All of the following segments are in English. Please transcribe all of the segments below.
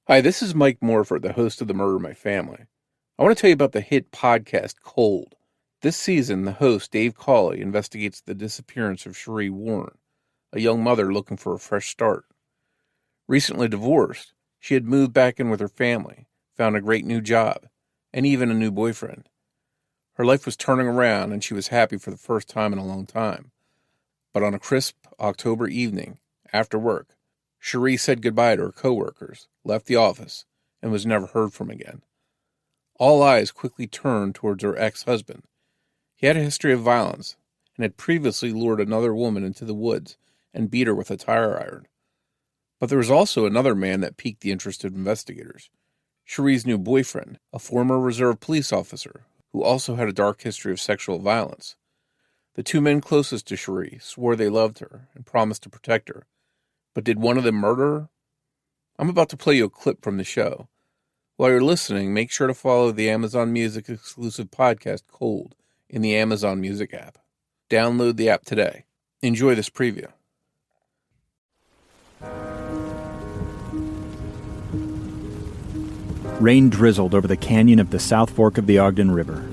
Hi, this is Mike Morford, the host of The Murder in My Family. I want to tell you about the hit podcast Cold. This season, the host, Dave Cawley, investigates the disappearance of Sheree Warren, a young mother looking for a fresh start. Recently divorced, she had moved back in with her family, found a great new job, and even a new boyfriend. Her life was turning around, and she was happy for the first time in a long time. But on a crisp October evening, after work, Sheree said goodbye to her coworkers, left the office, and was never heard from again. All eyes quickly turned towards her ex-husband. He had a history of violence and had previously lured another woman into the woods and beat her with a tire iron. But there was also another man that piqued the interest of investigators. Sheree's new boyfriend, a former reserve police officer who also had a dark history of sexual violence. The two men closest to Sheree swore they loved her and promised to protect her. But did one of them murder her? I'm about to play you a clip from the show. While you're listening, make sure to follow the Amazon Music exclusive podcast Cold in the Amazon Music app. Download the app today. Enjoy this preview. Rain drizzled over the canyon of the South Fork of the Ogden River.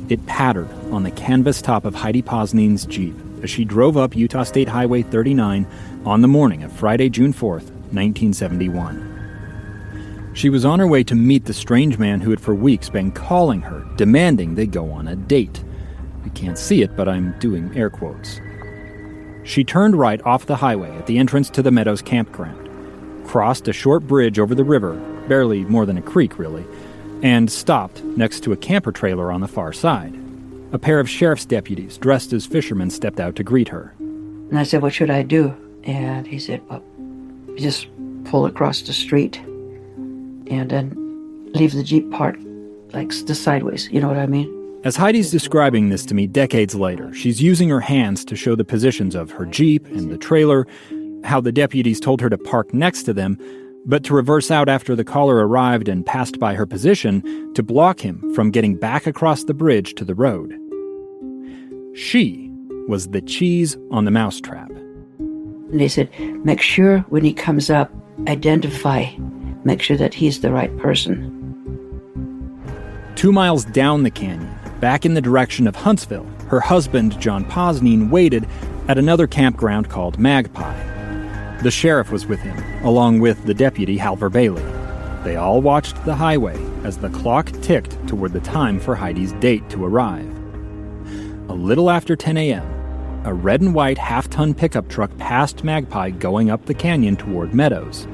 It pattered on the canvas top of Heidi Posnan's Jeep as she drove up Utah State Highway 39 on the morning of Friday, June 4th, 1971. She was on her way to meet the strange man who had for weeks been calling her, demanding they go on a date. You can't see it, but I'm doing air quotes. She turned right off the highway at the entrance to the Meadows campground, crossed a short bridge over the river, barely more than a creek really, and stopped next to a camper trailer on the far side. A pair of sheriff's deputies dressed as fishermen stepped out to greet her. And I said, "What should I do?" And he said, "Well, just pull across the street and then leave the Jeep parked like the sideways, you know what I mean?" As Heidi's describing this to me decades later, she's using her hands to show the positions of her Jeep and the trailer, how the deputies told her to park next to them, but to reverse out after the caller arrived and passed by her position to block him from getting back across the bridge to the road. She was the cheese on the mousetrap. And they said, "Make sure when he comes up, identify, make sure that he's the right person." 2 miles down the canyon, back in the direction of Huntsville, her husband, John Posnan, waited at another campground called Magpie. The sheriff was with him, along with the deputy, Halver Bailey. They all watched the highway as the clock ticked toward the time for Heidi's date to arrive. A little after 10 a.m., a red and white half-ton pickup truck passed Magpie going up the canyon toward Meadows.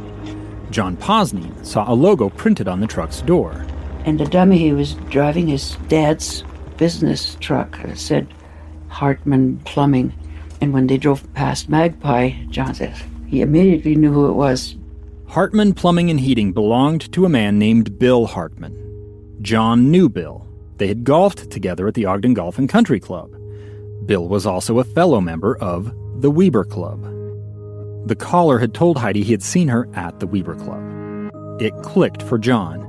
John Posnan saw a logo printed on the truck's door. And the dummy, he was driving his dad's business truck. It said Hartman Plumbing. And when they drove past Magpie, John said he immediately knew who it was. Hartman Plumbing and Heating belonged to a man named Bill Hartman. John knew Bill. They had golfed together at the Ogden Golf and Country Club. Bill was also a fellow member of the Weber Club. The caller had told Heidi he had seen her at the Weber Club. It clicked for John.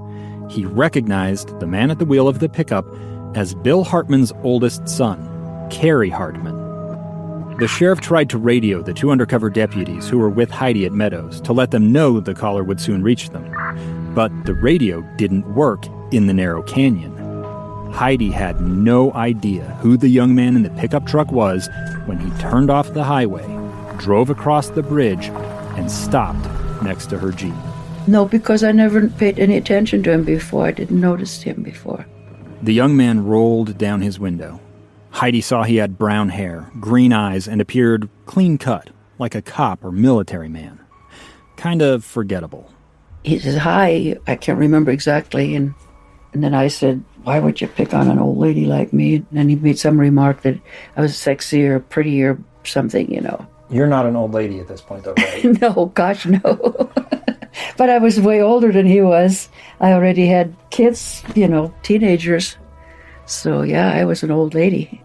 He recognized the man at the wheel of the pickup as Bill Hartman's oldest son, Kerry Hartman. The sheriff tried to radio the two undercover deputies who were with Heidi at Meadows to let them know the caller would soon reach them. But the radio didn't work in the narrow canyon. Heidi had no idea who the young man in the pickup truck was when he turned off the highway, drove across the bridge, and stopped next to her Jeep. No, because I never paid any attention to him before. I didn't notice him before. The young man rolled down his window. Heidi saw he had brown hair, green eyes, and appeared clean-cut, like a cop or military man. Kind of forgettable. He says, "Hi," I can't remember exactly, and then I said, "Why would you pick on an old lady like me?" And then he made some remark that I was sexier, prettier, something, you know. You're not an old lady at this point, though, right? No, gosh, no. But I was way older than he was. I already had kids, you know, teenagers. So, yeah, I was an old lady.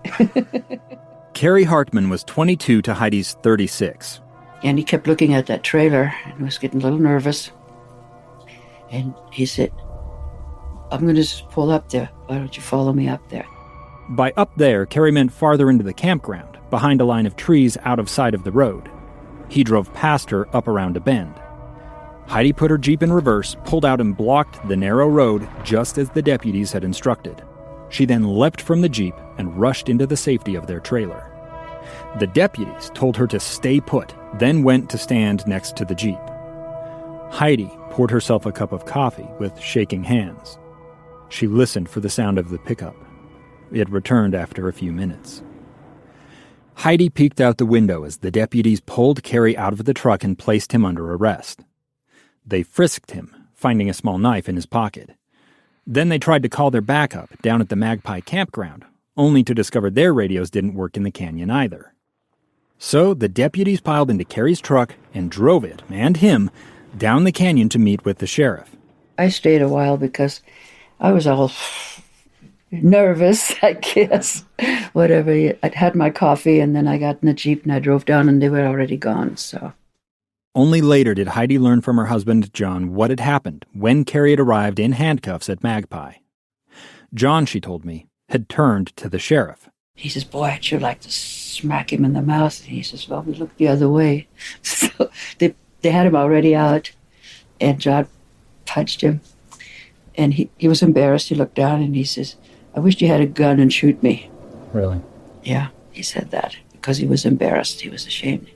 Kerry Hartman was 22 to Heidi's 36. And he kept looking at that trailer and was getting a little nervous. And he said, "I'm going to just pull up there. Why don't you follow me up there?" By up there, Kerry meant farther into the campground, behind a line of trees out of sight of the road. He drove past her up around a bend. Heidi put her Jeep in reverse, pulled out and blocked the narrow road just as the deputies had instructed. She then leapt from the Jeep and rushed into the safety of their trailer. The deputies told her to stay put, then went to stand next to the Jeep. Heidi poured herself a cup of coffee with shaking hands. She listened for the sound of the pickup. It returned after a few minutes. Heidi peeked out the window as the deputies pulled Carrie out of the truck and placed him under arrest. They frisked him, finding a small knife in his pocket. Then they tried to call their backup down at the Magpie campground, only to discover their radios didn't work in the canyon either. So the deputies piled into Carrie's truck and drove it, and him, down the canyon to meet with the sheriff. I stayed a while because I was all nervous, I guess. Whatever. I'd had my coffee, and then I got in the Jeep and I drove down, and they were already gone, so. Only later did Heidi learn from her husband, John, what had happened when Carrie had arrived in handcuffs at Magpie. John, she told me, had turned to the sheriff. He says, boy, I'd sure like to smack him in the mouth. And he says, well, we looked the other way. So they had him already out, and John punched him. And he was embarrassed. He looked down and he says, I wish you had a gun and shoot me. Really? Yeah, he said that because he was embarrassed. He was ashamed.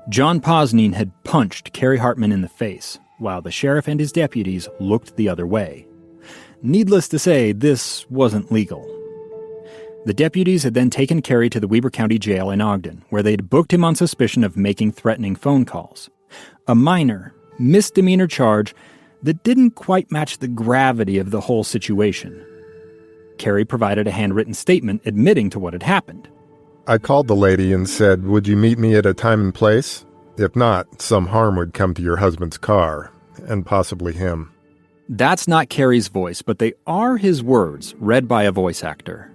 John Posnine had punched Carrie Hartman in the face, while the sheriff and his deputies looked the other way. Needless to say, this wasn't legal. The deputies had then taken Carrie to the Weber County Jail in Ogden, where they'd booked him on suspicion of making threatening phone calls. A minor, misdemeanor charge that didn't quite match the gravity of the whole situation. Carrie provided a handwritten statement admitting to what had happened. I called the lady and said, would you meet me at a time and place? If not, some harm would come to your husband's car, and possibly him. That's not Carrie's voice, but they are his words, read by a voice actor.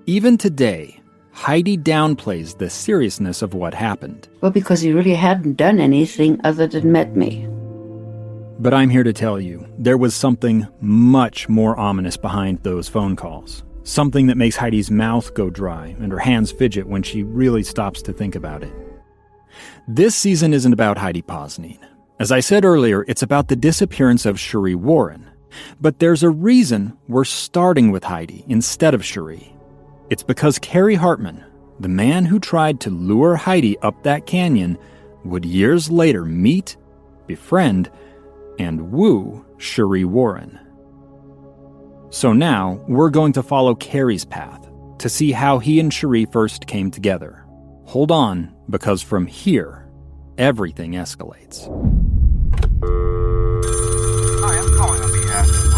Even today, Heidi downplays the seriousness of what happened. Well, because he really hadn't done anything other than met me. But I'm here to tell you, there was something much more ominous behind those phone calls. Something that makes Heidi's mouth go dry and her hands fidget when she really stops to think about it. This season isn't about Heidi Posnine. As I said earlier, it's about the disappearance of Sheree Warren. But there's a reason we're starting with Heidi instead of Sheree. It's because Carrie Hartman, the man who tried to lure Heidi up that canyon, would years later meet, befriend, and woo Sheree Warren. So now, we're going to follow Carrie's path to see how he and Sheree first came together. Hold on, because from here, everything escalates. Hi, I'm calling on behalf of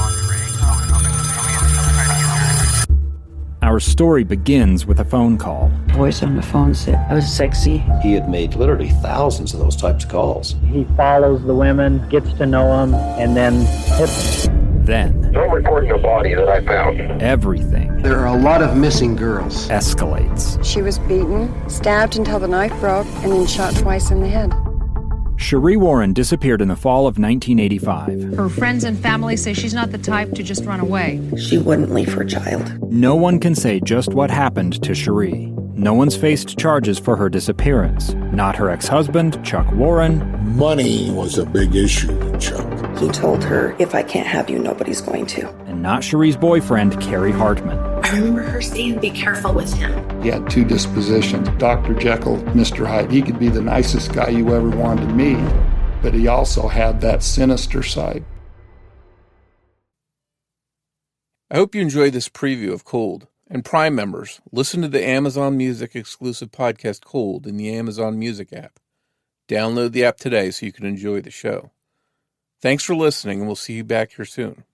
Our story begins with a phone call. Voice on the phone said I was sexy. He had made literally thousands of those types of calls. He follows the women, gets to know them, and then hits them. Then, Don't report the body that I found. everything There are a lot of missing girls. escalates. She was beaten, stabbed until the knife broke, and then shot twice in the head. Sheree Warren disappeared in the fall of 1985. Her friends and family say she's not the type to just run away. She wouldn't leave her child. No one can say just what happened to Sheree. No one's faced charges for her disappearance. Not her ex-husband, Chuck Warren. Money was a big issue with Chuck. He told her, if I can't have you, nobody's going to. And not Sheree's boyfriend, Carrie Hartman. I remember her saying, be careful with him. He had two dispositions, Dr. Jekyll, Mr. Hyde. He could be the nicest guy you ever wanted to meet, but he also had that sinister side. I hope you enjoyed this preview of Cold. And Prime members, listen to the Amazon Music exclusive podcast Cold in the Amazon Music app. Download the app today so you can enjoy the show. Thanks for listening, and we'll see you back here soon.